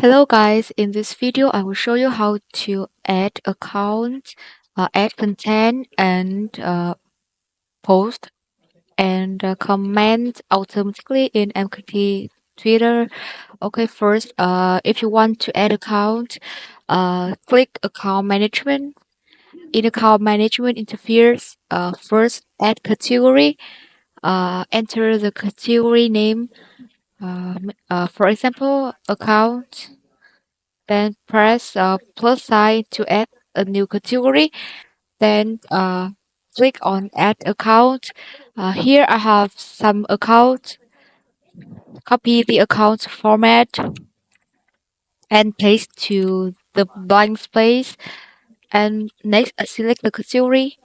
Hello guys, in this video I will show you how to add account, add content and post and comment automatically in MQT Twitter. Okay, first if you want to add account, click account management. In account management interface, first add category, enter the category name, for example account. Then press plus sign to add a new category. Then click on add account. Here I have some account. Copy the account format and paste to the blank space. And next select the category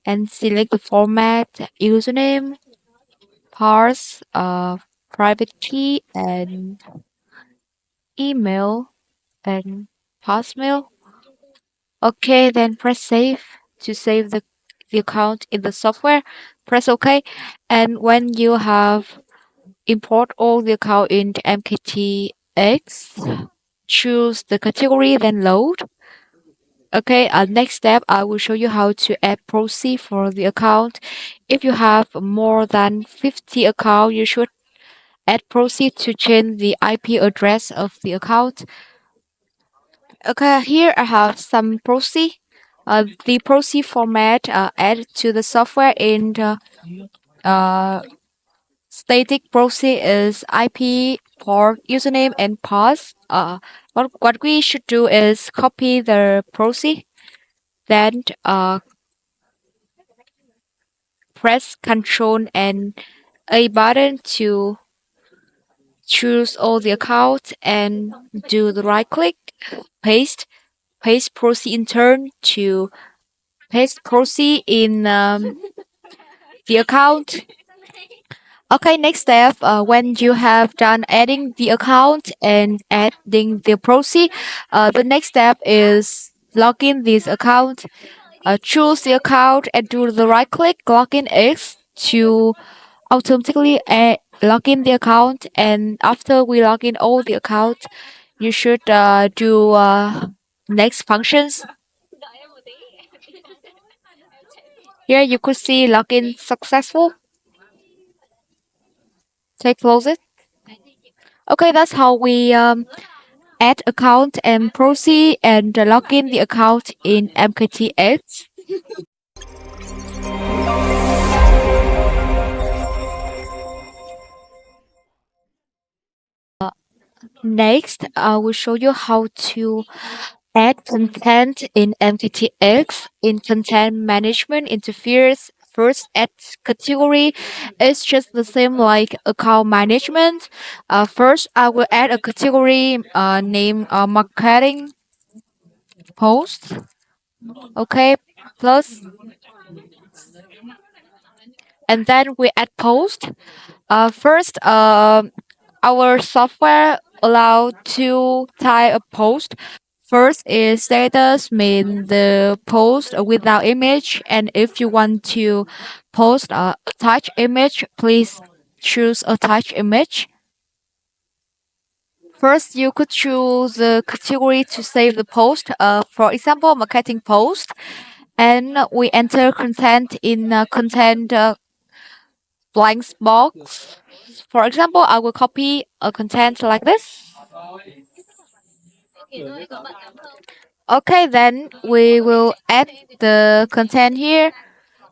and select the format, username, parse, private key, and email and passmail. Okay, then press save to save the account in the software. Press OK. And when you have import all the account into MKTX, choose the category, then load. Okay, next step, I will show you how to add proxy for the account. If you have more than 50 accounts, you should add proxy to change the IP address of the account. Okay, here I have some proxy. The proxy format added to the software in the static proxy is IP, port, username, and path. What we should do is copy the proxy, then press Ctrl and A button to choose all the accounts and do the right click, paste proxy in turn to paste proxy in the account. Okay, next step, when you have done adding the account and adding the proxy, the next step is login this account. Choose the account and do the right click login X to automatically login the account. And after we log in all the accounts, you should do next functions. Here you could see login successful. Take close it. Okay, that's how we add account and proceed and log in the account in MKTX. Next, I will show you how to add content in MKTX in content management interface. First, add category. It's just the same like account management. First, I will add a category named marketing post. Okay, plus, and then we add post. First, our software allow two type of post. First is status, mean the post without image, and if you want to post a attach image, please choose attach image. First, you could choose the category to save the post. For example, marketing post, and we enter content in content blank box. For example, I will copy a content like this. Okay, then we will add the content here.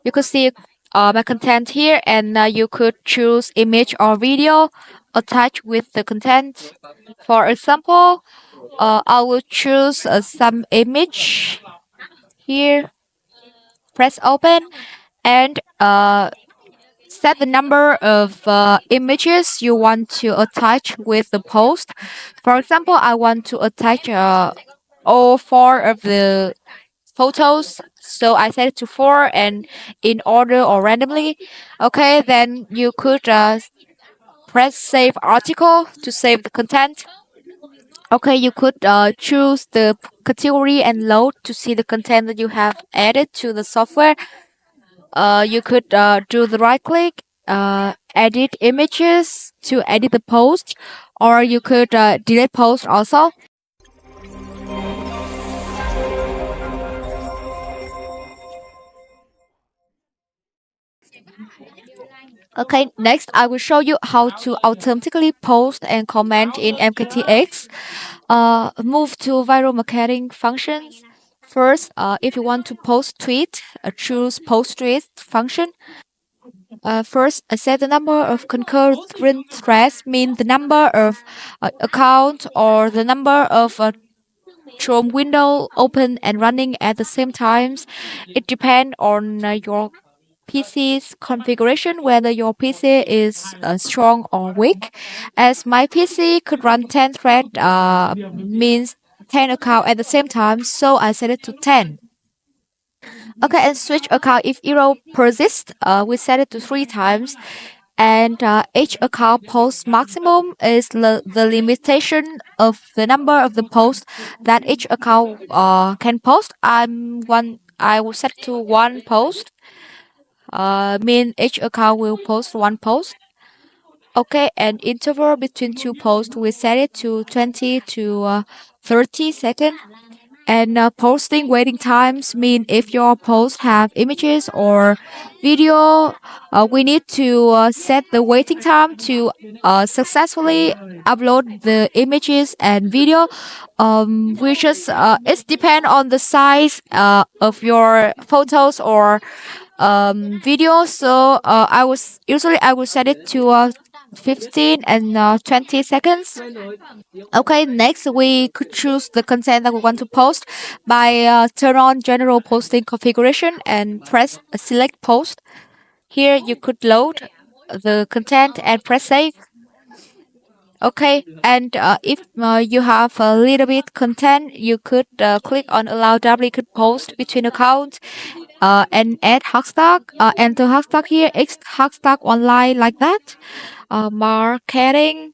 You could see my content here, and you could choose image or video attached with the content. For example, I will choose some image here. Press open and set the number of images you want to attach with the post. For example, I want to attach all four of the photos, so I set it to 4 and in order or randomly. Okay, then you could press save article to save the content. Okay, you could choose the category and load to see the content that you have added to the software. You could do the right click, edit images to edit the post, or you could delete post also. Okay, next I will show you how to automatically post and comment in MKTX. Move to viral marketing functions. First, if you want to post tweet, choose post tweet function. First, set the number of concurrent threads, mean the number of account or the number of Chrome window open and running at the same times. It depends on your PC's configuration, whether your PC is strong or weak. As my PC could run 10 thread, means 10 account at the same time, so I set it to 10. Okay, and switch account if error persists, we set it to 3 times. And each account post maximum is the limitation of the number of the posts that each account can post. I will set to one post. Mean each account will post one post. Okay, and interval between two posts we set it to 20 to 30 seconds. And posting waiting times mean if your posts have images or video, we need to set the waiting time to successfully upload the images and video. Which is it depends on the size of your photos or video. So I will set it to 15 and 20 seconds. Okay, next we could choose the content that we want to post by turn on general posting configuration and press select post. Here you could load the content and press save. Okay, and if you have a little bit content, you could click on allow duplicate post between accounts and add hashtag. Enter hashtag here, X hashtag online like that. Marketing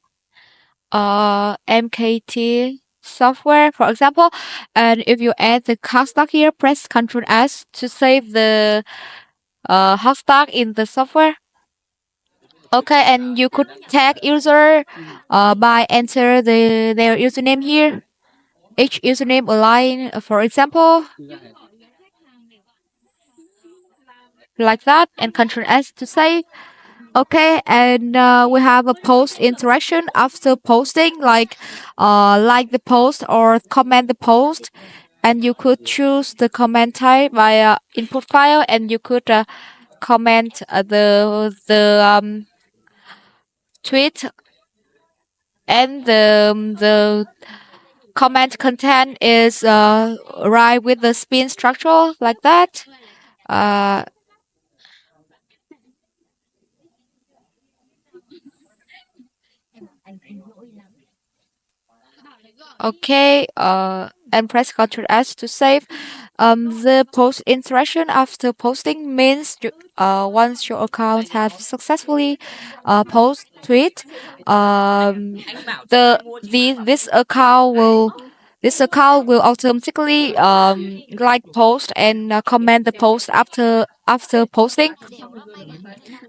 MKT software, for example. And if you add the hashtag here, press Ctrl S to save the hashtag in the software. Okay, and you could tag user by enter their username here. Each username align, for example, like that, and Ctrl S to save. Okay, and we have a post interaction after posting, like the post or comment the post, and you could choose the comment type via input file, and you could comment the tweet and the comment content is right with the spin structure like that. Uh, Okay, and press Ctrl S to save. The post interaction after posting means once your account has successfully post tweet, this account will automatically like post and comment the post after posting.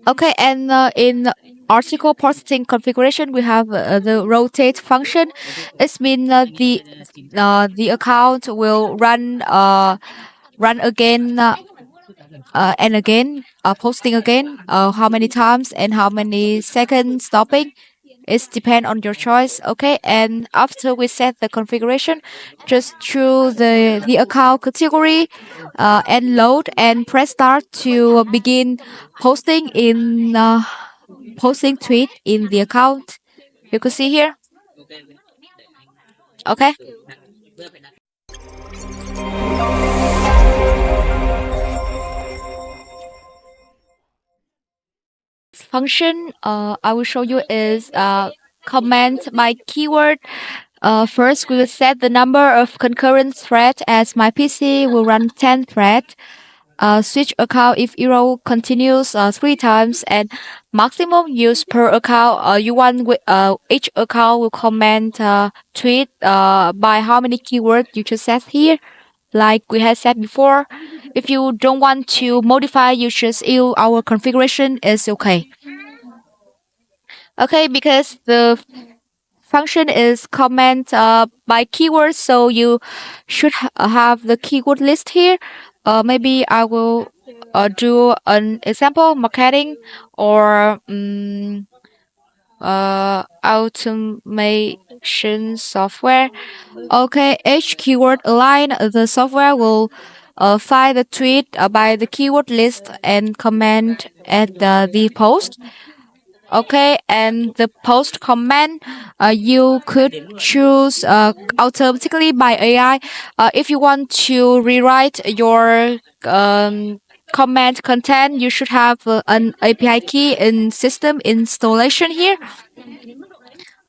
Okay, and in article posting configuration, we have the rotate function. It means the account will run again and again, posting again. How many times and how many seconds stopping? It depends on your choice. Okay, and after we set the configuration, just choose the account category and load and press start to begin posting in posting tweet in the account. You can see here. Okay. Function I will show you is comment by keyword. First, we will set the number of concurrent threads as my PC will run 10 threads. Switch account if error continues 3 times, and maximum use per account. Each account will comment tweet by how many keywords you just set here, like we had said before. If you don't want to modify, you just use our configuration is okay. Okay, because the function is comment by keywords, so you should have the keyword list here. Maybe I will do an example: marketing or automation software. Okay, each keyword align, the software will find the tweet by the keyword list and comment at the post. Okay, and the post comment, you could choose automatically by AI. If you want to rewrite your comment content, you should have an API key in system installation here.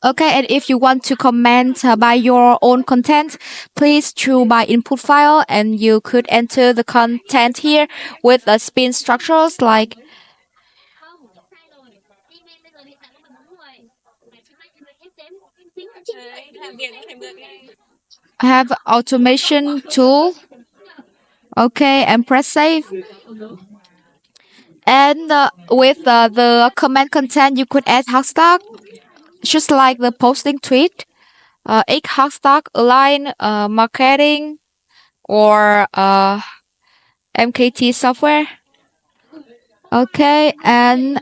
Okay, and if you want to comment by your own content, please choose by input file, and you could enter the content here with the spin structures like have automation tool. Okay, and press save. And with the comment content, you could add hashtag, just like the posting tweet. Each hashtag align marketing or MKT software. Okay, and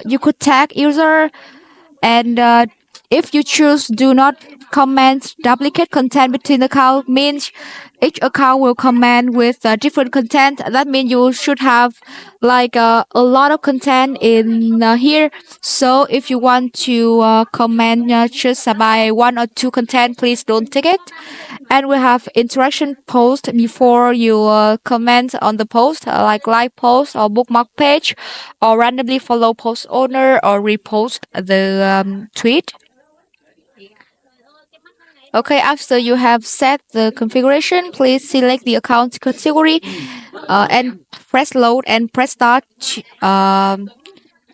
you could tag user, and if you choose do not comment duplicate content between account, means each account will comment with different content. That means you should have like a lot of content in here. So if you want to comment just by one or two content, please don't take it. And we have interaction post before you comment on the post, like post or bookmark page, or randomly follow post owner or repost the tweet. Okay, after you have set the configuration, please select the account category and press load and press start. Okay,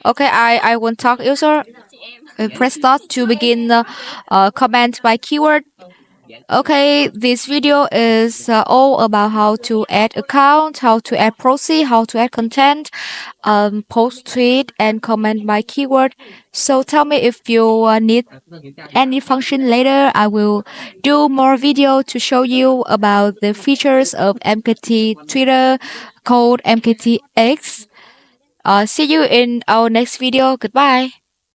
I won't talk user. Press start to begin comment by keyword. Okay, this video is all about how to add account, how to add proxy, how to add content, post tweet, and comment by keyword. So tell me if you need any function later. I will do more video to show you about the features of MKT Twitter called MKTX. See you in our next video. Goodbye.